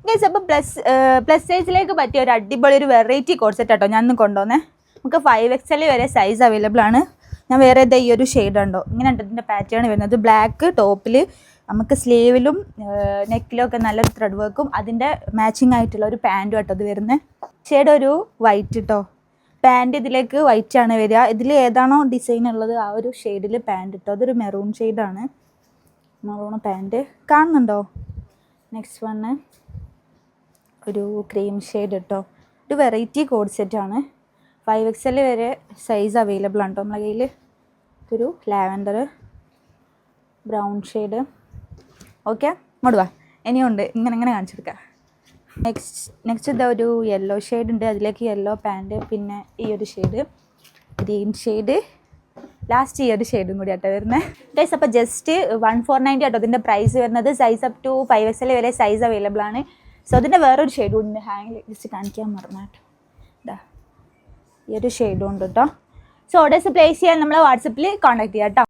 Guys അപ്പോൾ plus സൈസിലേക്ക് പറ്റിയ ഒരു അടിപൊളി ഒരു വെറൈറ്റി കോഡ് സെറ്റ് കേട്ടോ ഞാൻ ഇന്ന് കൊണ്ടുവന്നേ. നമുക്ക് 5XL വരെ സൈസ് അവൈലബിൾ ആണ്. ഞാൻ വേറെ ഈ ഒരു ഷെയ്ഡ് ഉണ്ടോ ഇങ്ങനെ ഉണ്ട് ഇതിൻ്റെ പാറ്റേൺ വരുന്നത്. ബ്ലാക്ക് ടോപ്പിൽ നമുക്ക് സ്ലീവിലും നെക്കിലും ഒക്കെ നല്ലൊരു ത്രെഡ് വർക്കും അതിൻ്റെ മാച്ചിങ് ആയിട്ടുള്ള ഒരു പാൻറ്റും കേട്ടോ ഇത് വരുന്നത്. ഷെയ്ഡ് ഒരു വൈറ്റ് കേട്ടോ, പാൻറ്റ് ഇതിലേക്ക് വൈറ്റ് ആണ് വരിക. ഇതിൽ ഏതാണോ ഡിസൈൻ ഉള്ളത് ആ ഒരു ഷെയ്ഡിൽ പാൻറ്റ് കേട്ടോ. അതൊരു മെറൂൺ ഷെയ്ഡാണ്, മെറൂൺ പാൻറ്റ് കാണുന്നുണ്ടോ. നെക്സ്റ്റ് വണ് ഒരു ക്രീം ഷെയ്ഡ് കേട്ടോ. ഒരു വെറൈറ്റി കോഡ് സെറ്റാണ്. 5XL വരെ സൈസ് അവൈലബിൾ ആണ് കേട്ടോ നമ്മളെ കയ്യിൽ. ഒരു ലാവൻഡർ ബ്രൗൺ ഷെയ്ഡ്. ഓക്കെ ഇങ്ങോട്ട് വാ, ഇനിയുണ്ട് ഇങ്ങനെ കാണിച്ചെടുക്കാം. നെക്സ്റ്റ് ഇതാ ഒരു യെല്ലോ ഷെയ്ഡ് ഉണ്ട്, അതിലേക്ക് യെല്ലോ പാൻറ്റ്, പിന്നെ ഈ ഒരു ഷെയ്ഡ് ഗ്രീൻ ഷെയ്ഡ്, ലാസ്റ്റ് ഈ ഒരു ഷെയ്ഡും കൂടി ആട്ടോ വരുന്നത് ഗൈസ്. അപ്പോൾ ജസ്റ്റ് 1490 ആട്ടോ ഇതിൻ്റെ പ്രൈസ് വരുന്നത്. സൈസ് അപ് ടു 5XL വരെ സൈസ് അവൈലബിൾ ആണ്. സോ അതിൻ്റെ വേറൊരു ഷെയ്ഡും ഉണ്ട്, ഹാങ്ങിൽ ജസ്റ്റ് കാണിക്കാൻ മറന്നു കേട്ടോ. ഇതാ ഈ ഒരു ഷെയ്ഡും ഉണ്ട് കേട്ടോ. സോ ഓർഡേഴ്സ് പ്ലേസ് ചെയ്യാൻ നമ്മളെ വാട്സപ്പിൽ കോൺടാക്ട് ചെയ്യാം കേട്ടോ.